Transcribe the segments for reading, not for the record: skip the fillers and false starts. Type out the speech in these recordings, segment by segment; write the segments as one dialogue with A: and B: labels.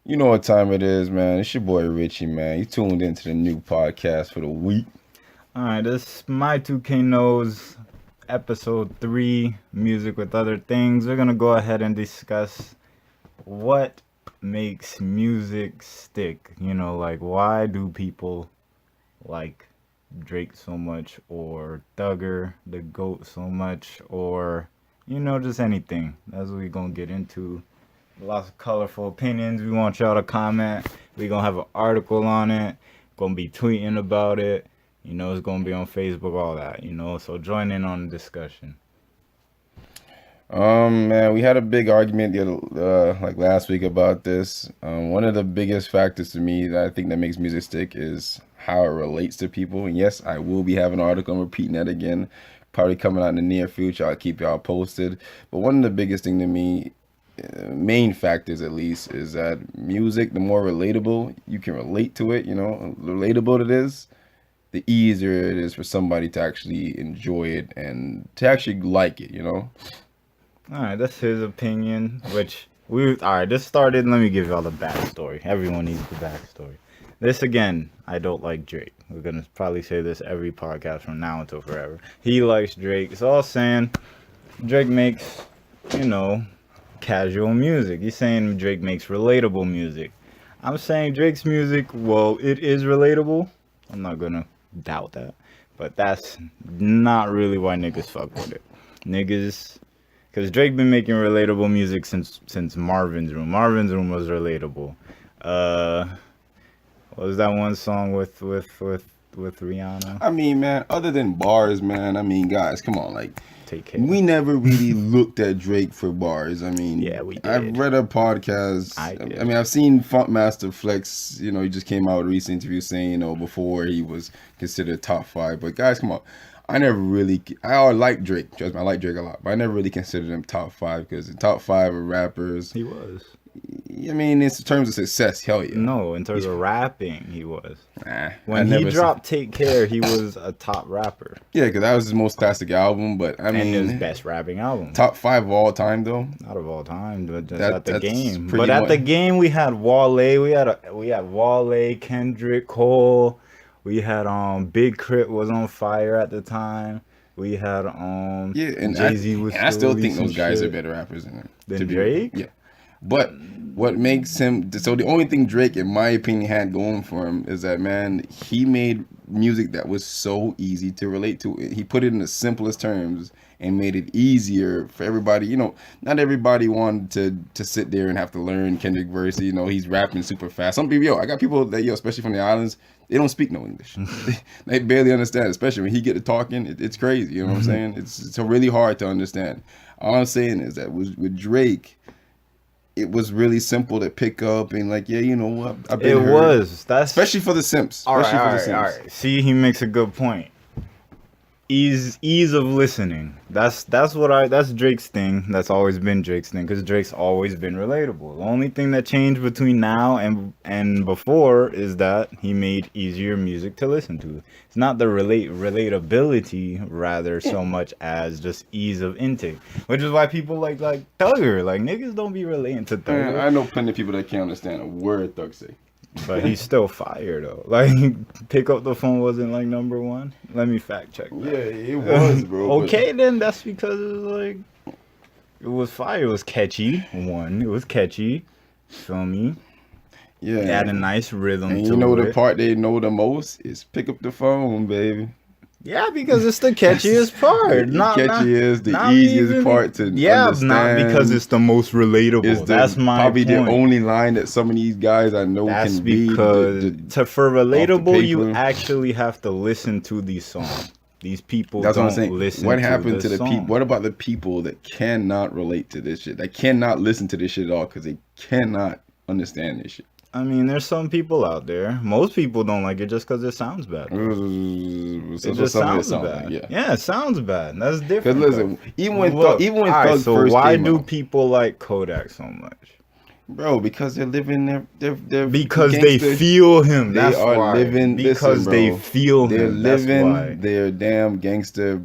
A: You know what time it is, man. It's your boy Richie, man. You tuned into the new podcast for the week.
B: All right, this My 2K Knows episode 3, Music with Other Things. We're going to go ahead and discuss what makes music stick. Like why do people like Drake so much or Thugger, the GOAT so much or, just anything. That's what we're going to get into. Lots of colorful opinions. We want y'all to comment. We're going to have an article on it. Going to be tweeting about it. It's going to be on Facebook, all that, so join in on the discussion.
A: Man, we had a big argument like last week about this. One of the biggest factors to me that I think that makes music stick is how it relates to people. And yes, I will be having an article. I'm repeating that again, probably coming out in the near future. I'll keep y'all posted. But one of the biggest thing to me, main factors at least, is that music, the more relatable you can relate to it, relatable it is, the easier it is for somebody to actually enjoy it and to actually like it,
B: All right, that's his opinion, this started, let me give y'all the backstory. Everyone needs the backstory. This, again, I don't like Drake. We're going to probably say this every podcast from now until forever. He likes Drake. It's all saying Drake makes, casual music. He's saying Drake makes relatable music. I'm saying Drake's music, well, it is relatable. I'm not going to doubt that, but that's not really why niggas fuck with it. Niggas, because Drake been making relatable music since Marvin's Room. Marvin's Room was relatable. What was that one song with Rihanna?
A: I mean, man, other than bars, man, I mean, guys, come on, like,
B: Take care.
A: we never really looked at Drake for bars. I mean,
B: Yeah, we did.
A: I've read a podcast.
B: I did.
A: I mean, I've seen Funkmaster Flex, he just came out with a recent interview saying, before he was considered top 5. But guys, come on. I like Drake. Trust me, I like Drake a lot. But I never really considered him top 5 because the top 5 are rappers.
B: He was.
A: I mean, in terms of success, hell yeah.
B: No, in terms of rapping, he was.
A: Nah,
B: When he dropped Take Care, he was a top rapper.
A: Yeah, because that was his most classic album, but I mean,
B: and his best rapping album.
A: Top 5 of all time, though.
B: Not of all time, but just
A: That-
B: at the
A: that's
B: game.
A: pretty
B: But at
A: much-
B: the game, we had Wale. We had Wale, Kendrick, Cole. We had Big Crit was on fire at the time. We had
A: Yeah, and
B: Jay-Z was.
A: I still think
B: releasing
A: those guys
B: shit.
A: are better rappers than him.
B: Than
A: to be
B: Drake?
A: Yeah, but what makes him so the only thing Drake, in my opinion, had going for him is that, man, he made music that was so easy to relate to. He put it in the simplest terms and made it easier for everybody. Not everybody wanted to sit there and have to learn Kendrick verse. He's rapping super fast. Some people, I got people that, especially from the islands, they don't speak no English. They barely understand, especially when he get to talking. It's crazy. You know what I'm saying? It's really hard to understand. All I'm saying is that with Drake, it was really simple to pick up and like, yeah, you know what? I've been
B: It
A: heard.
B: was. That's
A: Especially for the simps.
B: all
A: Especially for the
B: right.
A: simps.
B: All right. See, he makes a good point. Ease of listening. That's Drake's thing. That's always been Drake's thing because Drake's always been relatable. The only thing that changed between now and before is that he made easier music to listen to. It's not the relatability rather so much as just ease of intake, which is why people like Thugger. Like niggas don't be relating to
A: Man,
B: Thugger.
A: I know plenty of people that can't understand a word Thug say.
B: But he's still fire though. Like Pick Up the Phone wasn't like number 1. Let me fact check that.
A: Yeah, it was, bro.
B: Okay, then that's because it was fire. It was catchy. It was catchy. Feel me?
A: Yeah.
B: It had a nice rhythm
A: And
B: to
A: you know
B: it.
A: the part they know the most is pick up the phone, baby.
B: Yeah, because it's the catchiest part.
A: Catchiest, the
B: not
A: easiest
B: even-
A: part to
B: Yeah,
A: understand.
B: not because it's the most relatable.
A: It's
B: That's my
A: probably
B: point.
A: the only line that some of these guys I know
B: That's
A: can read.
B: because for relatable, you
A: paper.
B: actually have to listen to these songs. These people
A: That's what I'm
B: don't
A: saying.
B: listen
A: What
B: to
A: happened to the
B: song.
A: people? What about the people that cannot relate to this shit? They cannot listen to this shit at all because they cannot understand this shit.
B: I mean, there's some people out there. Most people don't like it just because it sounds bad. It just sounds bad.
A: Like,
B: Yeah, it sounds bad. That's different.
A: Because listen,
B: though.
A: even when
B: Look,
A: Thug
B: alright,
A: first
B: so why
A: came
B: do
A: out,
B: people like Kodak so much?
A: Bro, because they're living their
B: Because they
A: gangster.
B: feel him.
A: They
B: That's
A: are
B: why.
A: living.
B: Because
A: Listen,
B: they
A: bro.
B: feel
A: They're
B: him. That's why.
A: living their damn gangster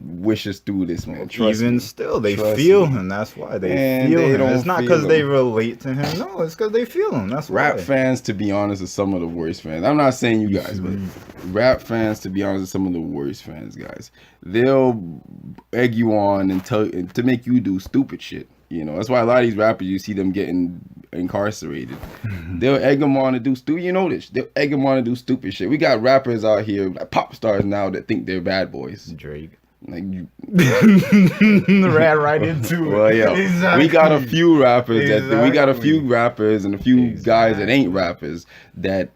A: wishes through this, man. Trust
B: Even
A: me.
B: still, they
A: Trust
B: feel
A: me.
B: him. That's why they
A: And
B: feel
A: they
B: him.
A: don't
B: It's not
A: feel
B: because they
A: him.
B: relate to him. No, it's because they feel him. That's
A: Rap
B: why.
A: fans, to be honest, are some of the worst fans. I'm not saying you guys, but rap fans, to be honest, are some of the worst fans, guys. They'll egg you on and to make you do stupid shit. You know, that's why a lot of these rappers, you see them getting incarcerated. They'll egg them on to do stupid. You know this. They'll egg them on to do stupid shit. We got rappers out here, like pop stars now, that think they're bad boys.
B: Drake.
A: Like you,
B: Ran right into it.
A: well, yeah,
B: Exactly.
A: we got a few rappers we got a
B: Exactly.
A: few rappers and a few guys that ain't rappers that,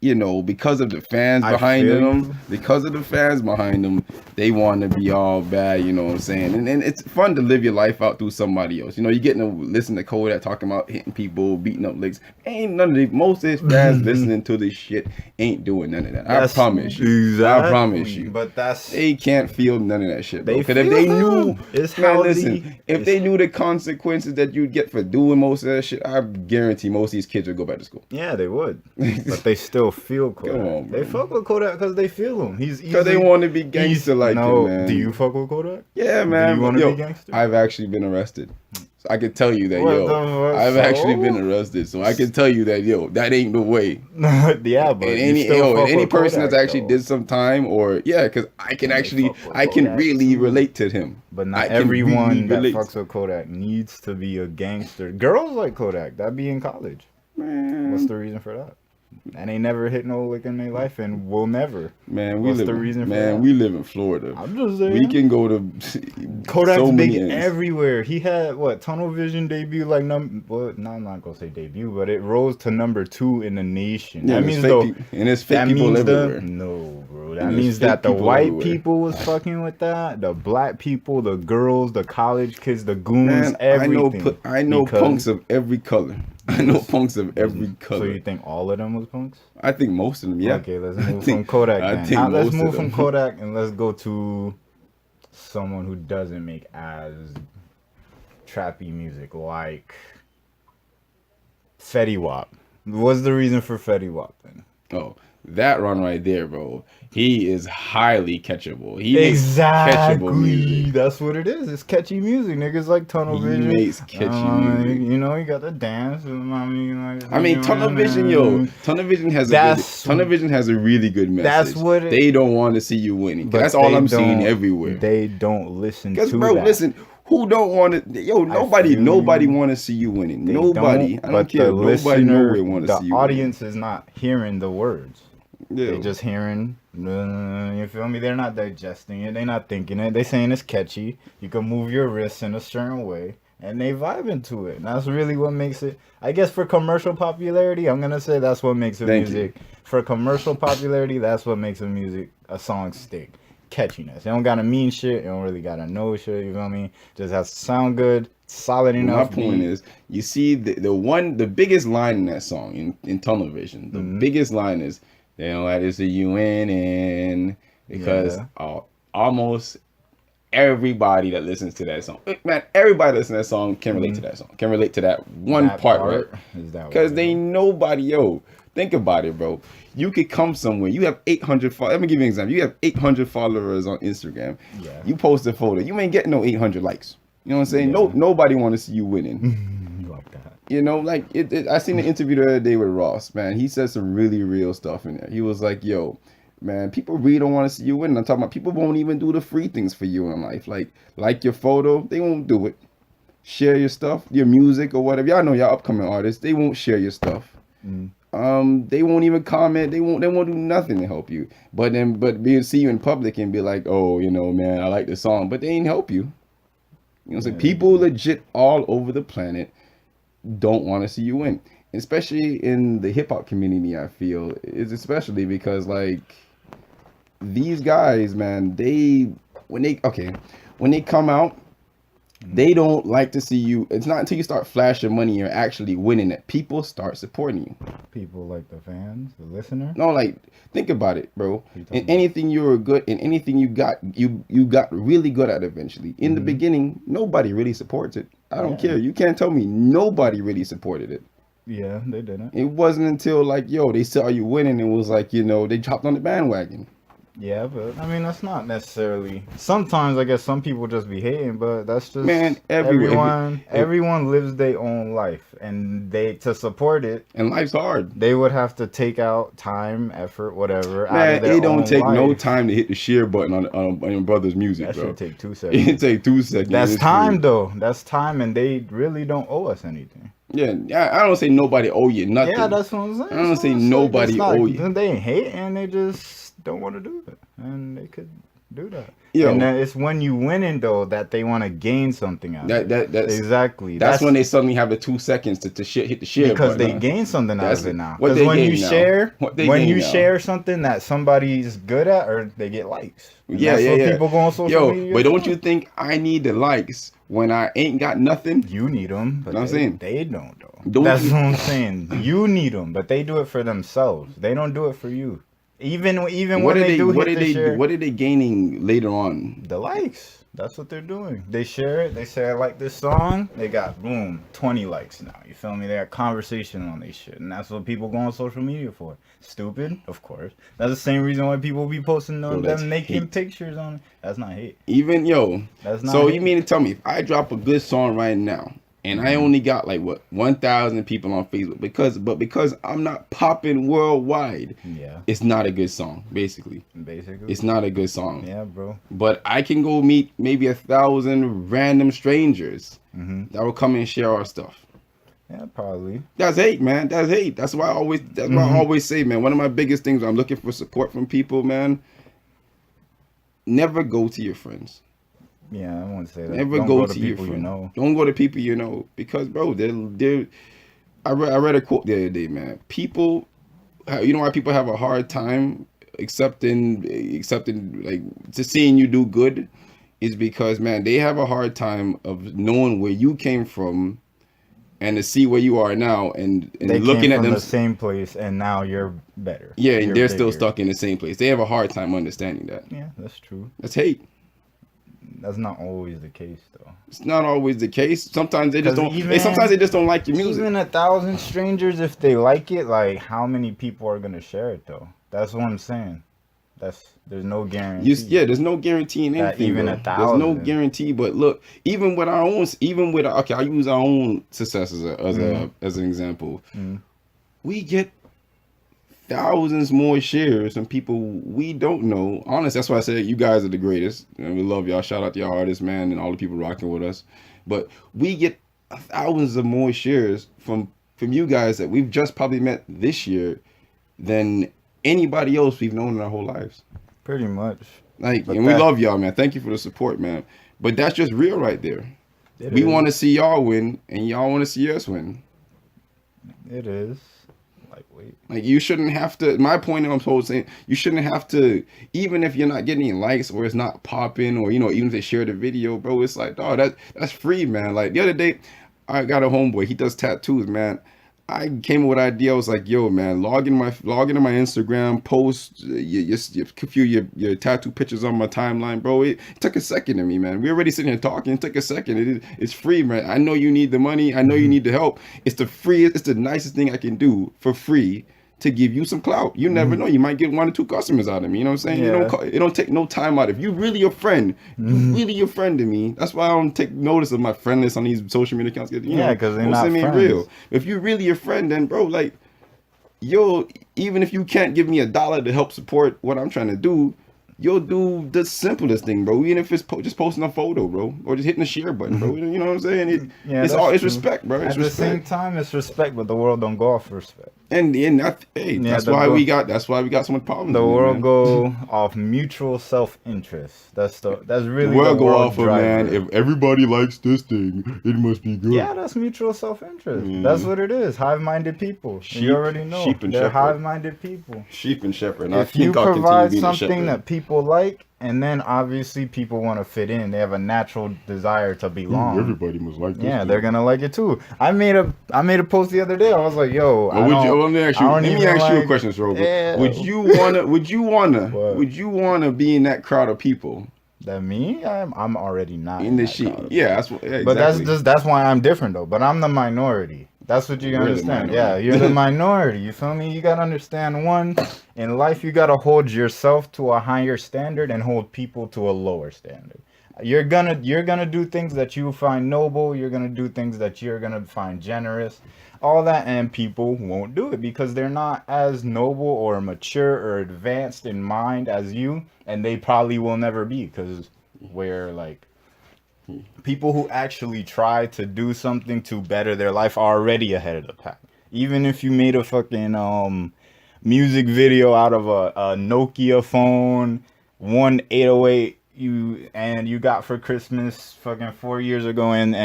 A: you know, because of the fans
B: I
A: behind
B: feel
A: them,
B: you.
A: because of the fans behind them, they want to be all bad, you know what I'm saying? And it's fun to live your life out through somebody else. You know, you getting to listen to Kodak talking about hitting people, beating up licks. Ain't none of these, most of his fans listening to this shit ain't doing none of that. I promise you.
B: Exactly.
A: I promise you.
B: But that's
A: They can't feel none of that shit, bro.
B: They
A: Because if
B: feel
A: they
B: them.
A: knew,
B: It's
A: man,
B: how
A: listen, if they knew the consequences that you'd get for doing most of that shit, I guarantee most of these kids would go back to school.
B: yeah, they would, but they still feel Kodak.
A: Come on, bro.
B: They fuck with Kodak because they feel him. He's
A: Because they want to be gangster like
B: no,
A: him, man.
B: do you fuck with Kodak?
A: Yeah, man.
B: you wanna
A: Yo,
B: be gangster?
A: I've actually been arrested. So I can tell you that,
B: What
A: yo.
B: the fuck?
A: I've actually
B: So?
A: been arrested, so I can tell you that, yo, that ain't the way.
B: Yeah, but
A: And
B: you still fuck
A: any
B: with
A: person
B: Kodak,
A: that's actually
B: though.
A: did some time, or yeah, because I can actually,
B: fuck with
A: I can
B: Kodak,
A: really
B: too.
A: relate to him.
B: But
A: I
B: not
A: can
B: everyone
A: really
B: that
A: relate.
B: fucks with Kodak needs to be a gangster. Girls like Kodak. That be in college.
A: Man,
B: What's the reason for that? And they never hit no lick in their life, and will never.
A: man, we
B: What's
A: live.
B: the reason for
A: Man,
B: that?
A: we live in Florida.
B: I'm just saying.
A: We can go to
B: Kodak's
A: so
B: big
A: many ends.
B: everywhere. He had what Tunnel Vision debut like well, no, I'm not gonna say debut, but it rose to number 2 in the nation.
A: Yeah,
B: That
A: and
B: means
A: it's
B: though.
A: fake and it's fake
B: That
A: people
B: means
A: everywhere.
B: no, bro. That
A: And there's
B: means
A: fake
B: that the
A: people
B: white
A: everywhere.
B: people was fucking with that. The black people, the girls, the college kids, the goons,
A: Man,
B: everything.
A: I know
B: Because-
A: punks of every color. I know punks of every color.
B: So you think all of them was punks?
A: I think most of them, yeah.
B: Okay, let's
A: I
B: move
A: think-
B: from Kodak
A: I
B: then.
A: think
B: Let's
A: most of
B: move from
A: them.
B: Kodak and let's go to someone who doesn't make as trappy music like Fetty Wap. What's the reason for Fetty Wap then?
A: Oh, that run right there, bro. He is highly catchable. He makes catchable music.
B: That's what it is. It's catchy music. Niggas like Tunnel
A: He
B: Vision.
A: makes catchy music.
B: You know, you got the dance.
A: I mean, Tunnel Vision, yo. Tunnel Vision has Tunnel Vision has a really good message.
B: That's what it-
A: they don't want to see you winning.
B: But
A: That's all
B: they
A: I'm seeing
B: don't-
A: everywhere.
B: They don't listen to
A: Because, bro,
B: that.
A: listen. Who don't want to? Yo, nobody
B: feel
A: you
B: you.
A: want to see you winning.
B: They
A: Nobody. I don't
B: but
A: care.
B: the
A: Nobody
B: listener,
A: nowhere want to
B: the
A: see you
B: audience is not hearing the words.
A: winning.
B: They just hearing, you feel me? They're not digesting it. They're not thinking it. They saying it's catchy. You can move your wrists in a certain way, and they vibe into it. And that's really what makes it. I guess for commercial popularity, I'm gonna say that's what makes a
A: Thank you.
B: music. For commercial popularity, that's what makes a song stick. Catchiness. They don't gotta mean shit. They don't really gotta know shit. You feel me? Just has to sound good, solid
A: My
B: enough.
A: point is, you see the biggest line in that song in Tunnel Vision. The biggest line is, "They don't like to see you winning," because almost everybody that listens to that song, man, everybody that listens to that song can relate to that song. Can relate to that one
B: That
A: part, right?
B: Is that
A: Because
B: what it
A: they
B: is?
A: nobody, yo. Think about it, bro. You could come somewhere. You have 800 followers. Let me give you an example. You have 800 followers on Instagram.
B: Yeah.
A: You post a photo. You ain't getting no 800 likes. You know what I'm saying?
B: Yeah.
A: Nobody want to see you winning.
B: You like that.
A: You know, like I seen an interview the other day with Ross. Man, he said some really real stuff in there. He was like, "Yo, man, people really don't want to see you win." I'm talking about people won't even do the free things for you in life, like your photo. They won't do it. Share your stuff, your music or whatever. Y'all know y'all upcoming artists. They won't share your stuff. They won't even comment. They won't do nothing to help you. But being see you in public and be like, "Oh, you know, man, I like the song," but they ain't help you. You know what I'm saying? People legit all over the planet don't want to see you win. Especially in the hip hop community, I feel. It's especially because like these guys, man, when they come out, they don't like to see you. It's not until you start flashing money you're actually winning that people start supporting you.
B: People like the fans, the listener.
A: No, like think about it, bro.
B: you talking
A: In anything you were good, in anything you got really good at eventually. In the beginning, nobody really supports it. I don't
B: Yeah.
A: care. You can't tell me nobody really supported it.
B: Yeah, they didn't.
A: It wasn't until like, yo, they saw you winning and was like, they hopped on the bandwagon.
B: Yeah, but I mean that's not necessarily. Sometimes I guess some people just be hating, but that's just
A: Man, everywhere.
B: Everyone lives their own life, and they to support it,
A: And life's hard.
B: they would have to take out time, effort, whatever. Out
A: Man,
B: of their
A: it don't
B: own
A: take no
B: life.
A: time to hit the share button on your brother's music,
B: That
A: bro.
B: should take 2 seconds.
A: It take 2 seconds.
B: That's
A: It's
B: time
A: free.
B: though. That's time, and they really don't owe us anything.
A: Yeah, I don't say nobody owe you nothing.
B: Yeah, that's what I'm saying.
A: I don't
B: That's
A: say
B: what I'm saying.
A: nobody
B: It's not-
A: owe you.
B: They ain't hating, they just don't want to do it, and they could do that.
A: Yo.
B: And then it's when you winning though that they want to gain something out. of it.
A: That's
B: Exactly.
A: That's when they suddenly have the 2 seconds to hit the share
B: because
A: button.
B: they gain something out
A: That's
B: of it
A: it.
B: now.
A: What
B: Because
A: they
B: when
A: gain
B: you
A: now?
B: share,
A: What they
B: when
A: gain
B: you
A: now?
B: share something that somebody's good at, or they get likes. And
A: Yeah,
B: that's
A: yeah,
B: what
A: yeah.
B: people go on social
A: Yo,
B: media.
A: but don't
B: for.
A: you think I need the likes when I ain't got nothing?
B: You need them, but
A: Know what I'm saying?
B: they don't though.
A: Don't
B: That's
A: you-
B: what I'm saying. You need them, but they do it for themselves. They don't do it for you. Even
A: What
B: when
A: are
B: they do
A: what
B: hit
A: are
B: the
A: they
B: share,
A: what are they gaining later on?
B: the likes. That's what they're doing. They share it. They say I like this song. They got boom 20 likes now. You feel me? They got conversation on their shit, and that's what people go on social media for. Stupid, of course. That's the same reason why people be posting
A: Bro,
B: on
A: that's
B: them making
A: hate.
B: pictures on. That's not hate.
A: Even
B: That's not
A: so
B: hate.
A: you mean to tell me if I drop a good song right now and I only got like what 1,000 people on Facebook because I'm not popping worldwide,
B: Yeah,
A: it's not a good song. Basically,
B: basically.
A: it's not a good song.
B: Yeah, bro.
A: But I can go meet maybe 1,000 random strangers
B: hmm
A: that will come and share our stuff.
B: Yeah, probably.
A: That's hate, man. That's hate. That's why I always say, man, one of my biggest things when I'm looking for support from people, man, never go to your friends.
B: Yeah, I wouldn't say that.
A: Never
B: Don't
A: go
B: to
A: to your
B: people
A: friends.
B: you know.
A: Don't go to people you know because, bro, they're I read a quote the other day, man. People, you know why people have a hard time accepting like just seeing you do good is because, man, they have a hard time of knowing where you came from and to see where you are now and
B: They
A: looking
B: came
A: at
B: from
A: them.
B: the same place, and now you're better.
A: Yeah, and
B: You're
A: they're still
B: bigger.
A: stuck in the same place. They have a hard time understanding that.
B: Yeah, that's true.
A: That's hate.
B: That's not always the case, though.
A: It's not always the case. Sometimes they just
B: 'Cause
A: don't. Sometimes they just don't like your music.
B: Even 1,000 strangers, if they like it, like how many people are gonna share it though? That's what I'm saying. There's no guarantee.
A: There's no guarantee in
B: That
A: anything.
B: even
A: Bro.
B: 1,000.
A: There's no guarantee. But look, even with okay, I use our own success as an example.
B: Mm.
A: We get thousands more shares from people we don't know. Honest, that's why I said you guys are the greatest, and we love y'all. Shout out to y'all artists, man, and all the people rocking with us. But we get thousands of more shares from you guys that we've just probably met this year than anybody else we've known in our whole lives.
B: Pretty much.
A: Like,
B: But
A: and we
B: that-
A: love y'all, man. Thank you for the support, man. But that's just real right there.
B: It
A: We
B: is.
A: want to see y'all win, and y'all want to see us win.
B: It is. Like, wait.
A: Like, you shouldn't have to. My point, I'm supposed to say, you shouldn't have to. Even if you're not getting any likes or it's not popping, or even if they share the video, bro, it's like, dog, that's free, man. Like the other day, I got a homeboy. He does tattoos, man. I came up with an idea. I was like, yo, man, log into my Instagram, post your tattoo pictures on my timeline, bro. It took a second to me, man. We already sitting here talking. It took a second. It's free, man. I know you need the money. I know you need the help. It's the freest. It's the nicest thing I can do for free to give you some clout. You never know. You might get 1 or 2 customers out of me. You know what I'm saying?
B: Yeah.
A: It don't take no time out. If you really a friend, you really a friend to me. That's why I don't take notice of my friend list on these social media accounts.
B: Yeah, 'cause they're
A: don't
B: not
A: send me
B: friends.
A: real. If you really a friend, then bro, like, even if you can't give me $1 to help support what I'm trying to do, you'll do the simplest thing, bro. Even if it's just posting a photo, bro, or just hitting the share button, bro. You know what I'm saying? It's
B: that's
A: it's
B: true.
A: respect, bro. It's
B: At the same
A: respect.
B: time, it's respect, but the world don't go off respect.
A: And
B: Yeah,
A: that's
B: the
A: why
B: world-
A: we got so much problems.
B: The
A: in it,
B: world
A: man.
B: go off mutual self-interest. That's really
A: The world go
B: world
A: off of, man,
B: driver.
A: if everybody likes this thing, it must be good.
B: Yeah, that's mutual self-interest.
A: Yeah.
B: That's what it is. Hive-minded people.
A: Sheep-
B: You already know.
A: sheep and
B: They're
A: shepherd.
B: hive-minded people.
A: Sheep and shepherd. And I
B: If you
A: think I'll continue
B: provide
A: being a
B: something
A: shepherd.
B: that people like, and then obviously people want to fit in. They have a natural desire to belong.
A: Everybody must like this.
B: Yeah,
A: thing.
B: they're gonna like it too. I made a post the other day. I was like, "Yo,
A: Well, let me ask you. Let me ask you a question, Strobe.
B: Yeah.
A: Would you wanna
B: What?
A: be in that crowd of people
B: That me, I'm already not
A: In
B: in
A: the
B: that
A: sheet.
B: crowd.
A: Yeah, that's what. Yeah,
B: But
A: exactly.
B: that's why I'm different though. But I'm the minority. That's what you
A: We're the
B: understand. Yeah,
A: minority.
B: you're the minority. You feel me? You gotta understand one in life. You gotta hold yourself to a higher standard and hold people to a lower standard. You're gonna do things that you find noble. You're gonna do things that you're gonna find generous. All that, and people won't do it because they're not as noble or mature or advanced in mind as you, and they probably will never be because we're like people who actually try to do something to better their life are already ahead of the pack. Even if you made a fucking music video out of a Nokia phone, one 808 you got for Christmas fucking 4 years ago, and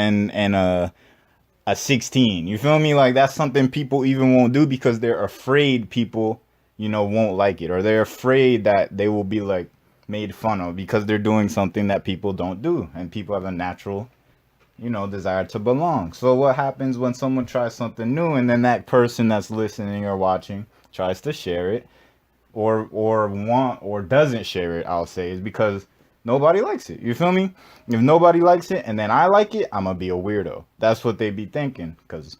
B: a 16. You feel me? Like that's something people even won't do because they're afraid people, won't like it, or they're afraid that they will be like made fun of because they're doing something that people don't do, and people have a natural, desire to belong. So what happens when someone tries something new and then that person that's listening or watching tries to share it or doesn't share it, I'll say, is because nobody likes it. You feel me? If nobody likes it and then I like it, I'm gonna be a weirdo. That's what they be thinking because,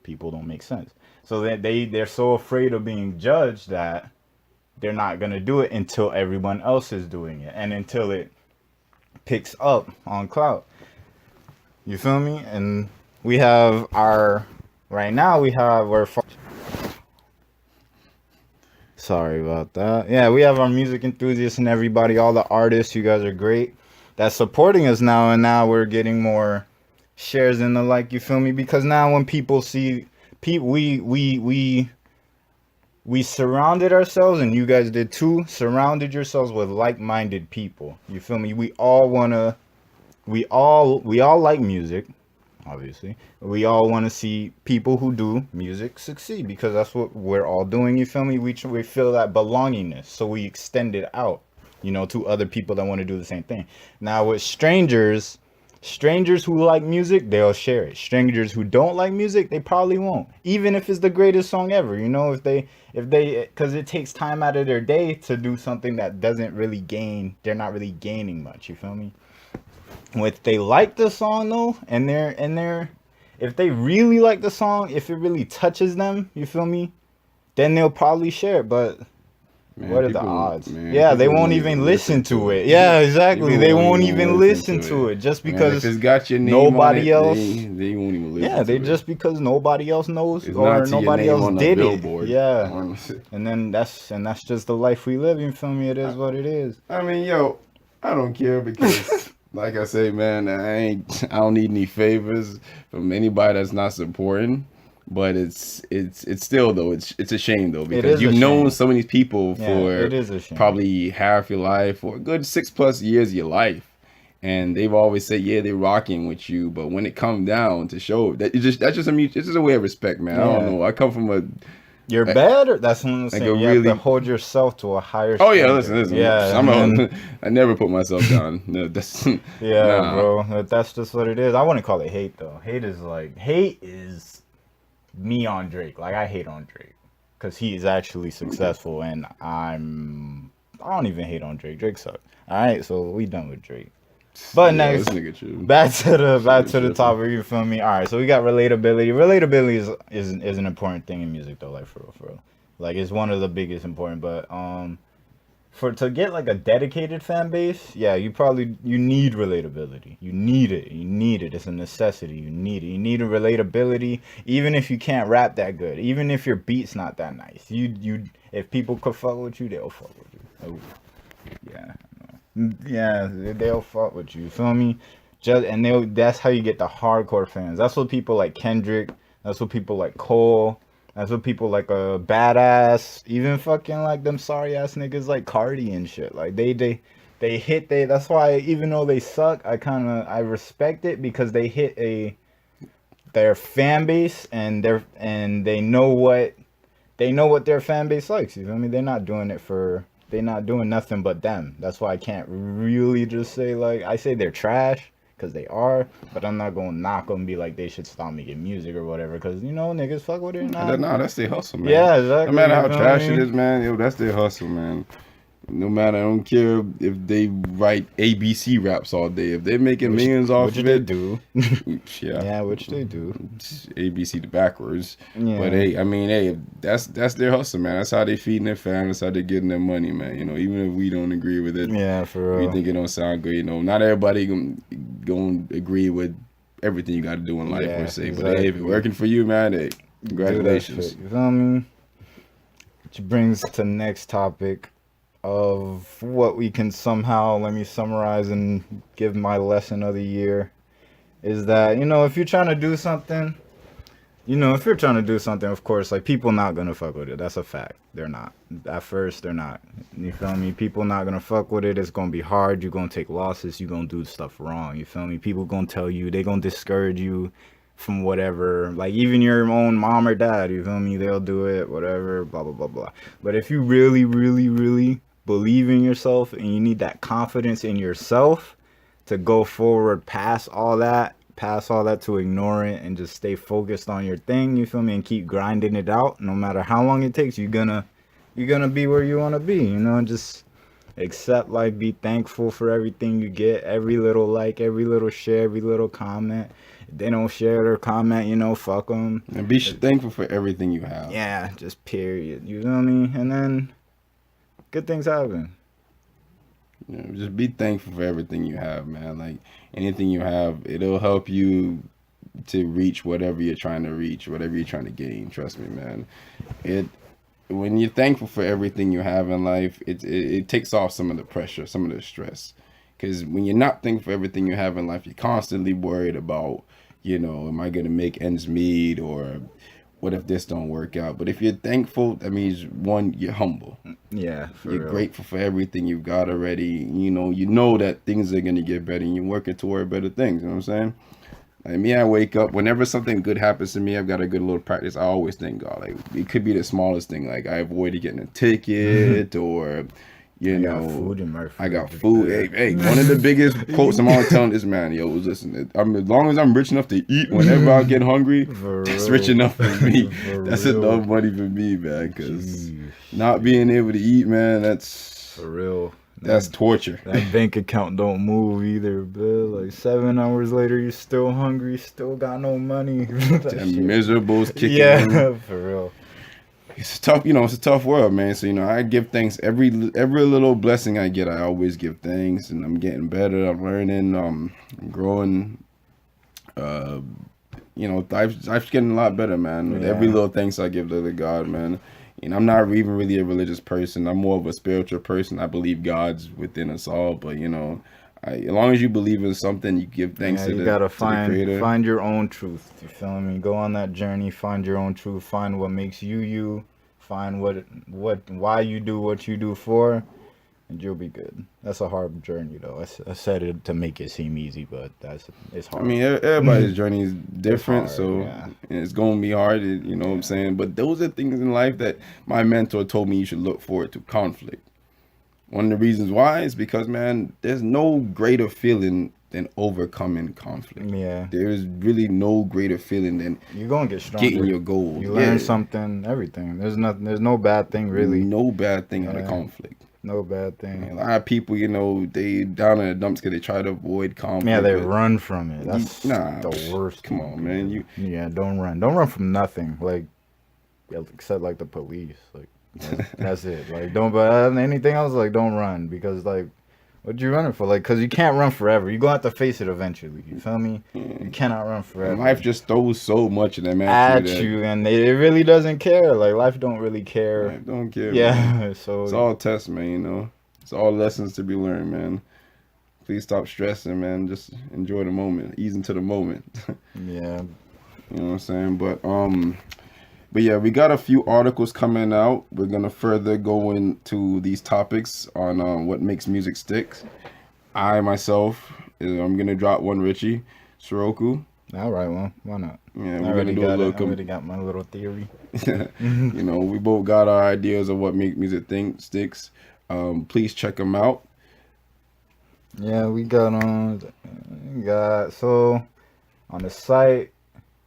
B: people don't make sense. So they're so afraid of being judged that they're not gonna do it until everyone else is doing it and until it picks up on clout. You feel me? And we have right now we're sorry about that. Yeah, we have our music enthusiasts and everybody, all the artists. You guys are great. That's supporting us now, and now we're getting more shares in the like. You feel me? Because now when people see people, we surrounded ourselves, and you guys did too. Surrounded yourselves with like-minded people. You feel me? We all like music, obviously. We all want to see people who do music succeed because that's what we're all doing. You feel me? We feel that belongingness, so we extend it out, to other people that want to do the same thing. Now with strangers who like music, they'll share it. Strangers who don't like music, they probably won't, even if it's the greatest song ever. Because it takes time out of their day to do something that doesn't really gain. They're not really gaining much. You feel me? If they like the song though, if they really like the song, if it really touches them, you feel me, then they'll probably share it. But
A: Man,
B: what are the
A: people,
B: odds?
A: man,
B: Yeah, they
A: people
B: won't even listen to it. Yeah, exactly. They won't even listen to it just
A: Man, if
B: because
A: it's got your name on
B: nobody
A: it,
B: else.
A: they won't even listen
B: Yeah,
A: to
B: they
A: it.
B: just because nobody else knows
A: It's
B: or
A: not to your
B: nobody
A: name
B: else
A: on a
B: did it.
A: billboard.
B: Yeah,
A: Or-
B: and then that's just the life we live. You feel me? It is what it is.
A: I mean, yo, I don't care because, like I say, man, I don't need any favors from anybody that's not supporting. But it's still though it's a shame though
B: It
A: because
B: is
A: you've
B: a
A: known
B: shame.
A: so many people
B: Yeah,
A: for
B: it is a shame.
A: probably half your life or a good 6+ years of your life, and they've always said yeah they're rocking with you, but when it comes down to show that it's just a way of respect, man. I don't
B: Yeah.
A: know. I come from
B: You're better. That's what I'm
A: like
B: saying.
A: a
B: You have
A: really
B: to hold yourself to a higher
A: oh
B: standard.
A: yeah listen
B: Yeah,
A: I never put myself down. No, that's
B: yeah,
A: nah.
B: bro. That's just what it is. I wouldn't call it hate though. Hate is me on Drake. Like I hate on Drake because he is actually successful, and I don't even hate on Drake. Drake sucks. All right, so we done with Drake. But
A: Yeah,
B: next,
A: this nigga true.
B: back to the
A: tripping.
B: topic. You feel me? All right, so we got relatability. Relatability is an important thing in music though. Like for real. Like it's one of the biggest important. But to get like a dedicated fan base, yeah, you need relatability. You need it. It's a necessity. You need a relatability. Even if you can't rap that good, even if your beat's not that nice, if people could fuck with you, they'll fuck with you. Oh, yeah. Yeah, they'll fuck with you. You feel me? That's how you get the hardcore fans. That's what people like Kendrick. That's what people like Cole. That's what people like Badass. Even fucking like them sorry ass niggas like Cardi and shit. Like that's why even though they suck, I respect it because they hit their fan base and they know what their fan base likes. You feel me? They're not doing nothing but them. That's why I can't really just say like I say they're trash because they are, but I'm not gonna knock them and be like they should stop making music or whatever because niggas fuck with it.
A: Nah, that's their hustle, man.
B: Yeah, exactly.
A: No matter how
B: You feel
A: trash
B: me?
A: it is, man, yo, that's their hustle, man. No matter, I don't care if they write ABC raps all day. If they're making millions off
B: which
A: of
B: they
A: it,
B: do.
A: yeah,
B: Yeah, which they do.
A: it's ABC backwards. But
B: Yeah.
A: hey, I mean, hey, that's their hustle, man. That's how they feeding their family. That's how they getting their money, man. You know, even if we don't agree with it,
B: Yeah, for
A: we
B: real.
A: think it don't sound good. You know, not everybody gonna agree with everything you got to do in life or
B: Yeah,
A: say. But hey, if it's
B: exactly.
A: working for you, man, hey,
B: Do that shit.
A: congratulations.
B: You feel me? Which brings to next topic of what we can somehow, let me summarize and give my lesson of the year, is that, if you're trying to do something, if you're trying to do something, of course, like, people not gonna fuck with it. That's a fact. They're not. At first, they're not. You feel me? People not gonna fuck with it. It's gonna be hard. You're gonna take losses. You're gonna do stuff wrong. You feel me? People gonna tell you. They gonna discourage you from whatever. Like, even your own mom or dad, you feel me? They'll do it, whatever, blah, blah, blah, blah. But if you really, really, really believe in yourself and you need that confidence in yourself to go forward past all that to ignore it and just stay focused on your thing, you feel me, and keep grinding it out. No matter how long it takes, you're gonna be where you want to be, and just accept life, be thankful for everything you get, every little like, every little share, every little comment. If they don't share or comment, fuck them.
A: And be thankful for everything you have.
B: Yeah, just period, you know what I mean? And then good things happen.
A: You know, just be thankful for everything you have, man. Like anything you have, it'll help you to reach whatever you're trying to reach, whatever you're trying to gain. Trust me, man. It when you're thankful for everything you have in life, it takes off some of the pressure, some of the stress. Because when you're not thankful for everything you have in life, you're constantly worried about, am I gonna make ends meet, or what if this don't work out? But if you're thankful, that means one, you're humble.
B: Yeah, for
A: You're
B: real.
A: grateful for everything you've got already. You know that things are gonna get better, and you're working toward better things. You know what I'm saying? Like me, I wake up whenever something good happens to me. I've got a good little practice. I always thank God. Like it could be the smallest thing. Like I avoided getting a ticket, or
B: I got food in my
A: I got
B: fridge.
A: food. Hey, one of the biggest quotes I'm always telling this man, yo, is listen. As long as I'm rich enough to eat whenever I get hungry,
B: For
A: that's
B: real.
A: rich enough for me.
B: For
A: That's
B: real.
A: enough money for me, man. Because
B: Jeez.
A: not being able to eat, man, that's
B: For real.
A: that's torture.
B: That bank account don't move either, bro. Like 7 hours later, you're still hungry, still got no money. That
A: That
B: shit.
A: miserable's kicking in.
B: Yeah, for real.
A: It's tough, it's a tough world, man. So I give thanks every little blessing I get. I always give thanks, and I'm getting better. I'm learning. I'm growing. Life's getting a lot better, man. With every
B: Yeah.
A: little thanks I give to the God, man. I'm not even really a religious person. I'm more of a spiritual person. I believe God's within us all, but as long as you believe in something, you give thanks
B: Yeah,
A: to
B: you
A: the
B: gotta
A: to the Creator.
B: find your own truth. You feel me? Go on that journey, find your own truth, find what makes you you, find why you do what you do for, and you'll be good. That's a hard journey though. I said it to make it seem easy, but it's
A: I
B: hard.
A: mean, everybody's journey is different,
B: hard,
A: so
B: yeah.
A: it's gonna be hard. You know what I'm saying? But those are things in life that my mentor told me you should look forward to. Conflict. One of the reasons why is because, man, there's no greater feeling than overcoming conflict.
B: Yeah.
A: There is really no greater feeling than
B: You're gonna get stronger.
A: getting your goals.
B: You learn something, everything. There's no bad thing really.
A: No bad thing out of
B: Yeah.
A: conflict.
B: No bad
A: A
B: thing.
A: lot of people, they down in the dumps because they try to avoid conflict.
B: Yeah, they
A: but
B: run from it. That's
A: nah,
B: the worst.
A: come
B: thing
A: on,
B: to
A: man.
B: do. Yeah, don't run. Don't run from nothing. Like, except like the police. Like, that's it. Like, don't. But anything else, like, don't run because like, what you running for? Like, cause you can't run forever. You gonna have to face it eventually. You feel me? You cannot run forever.
A: And life just throws so much of them
B: at
A: that
B: you, and it really doesn't care. Like, life don't really care.
A: life don't care. Man.
B: Yeah. So
A: It's all tests, man. It's all lessons to be learned, man. Please stop stressing, man. Just enjoy the moment. Ease into the moment.
B: yeah.
A: You know what I'm saying? But yeah, we got a few articles coming out. We're gonna further go into these topics on what makes music stick. I myself, I'm gonna drop one, Richie, Soroku.
B: All right. Well, why not?
A: Yeah,
B: I
A: we're
B: already
A: gonna do a
B: got it. I
A: little.
B: already got my little theory.
A: We both got our ideas of what make music sticks. Please check them out.
B: Yeah, we got so on the site,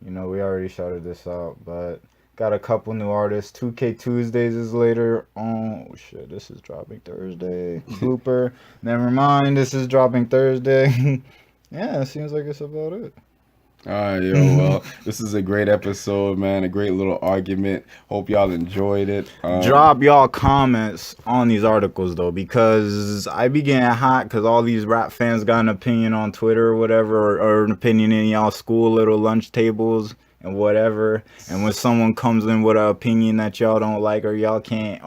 B: we already shouted this out, but Got a couple new artists. 2K Tuesdays is later. Oh shit, this is dropping Thursday. Blooper. Never mind, this is dropping Thursday. Yeah, it seems like it's about it.
A: All right, yo. Well, this is a great episode, man. A great little argument. Hope y'all enjoyed it.
B: Drop y'all comments on these articles though, because I be getting hot because all these rap fans got an opinion on Twitter or whatever, or an opinion in y'all school little lunch tables and whatever. And when someone comes in with an opinion that y'all don't like, or y'all can't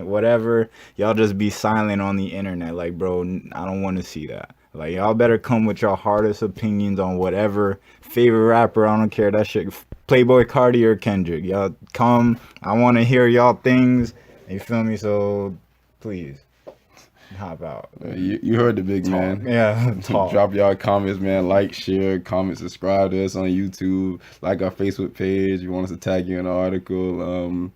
B: whatever, y'all just be silent on the internet. Like, bro, I don't want to see that. Like, y'all better come with your hardest opinions on whatever favorite rapper. I don't care that shit. Playboy Cardi or Kendrick. Y'all come. I want to hear y'all things. You feel me? So please hop out.
A: You heard the big man.
B: Yeah, talk.
A: Drop y'all comments, man. Like, share, comment, subscribe to us on YouTube. Like our Facebook page. You want us to tag you in the article.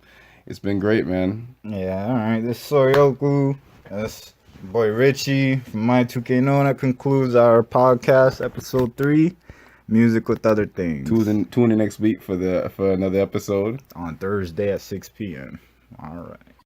A: It's been great, man.
B: Yeah, all right. This is Soryoku. That's boy Richie from My 2K No. That concludes our podcast, episode 3. Music with other things.
A: Tune in next week for another episode
B: on Thursday at 6 p.m. All right.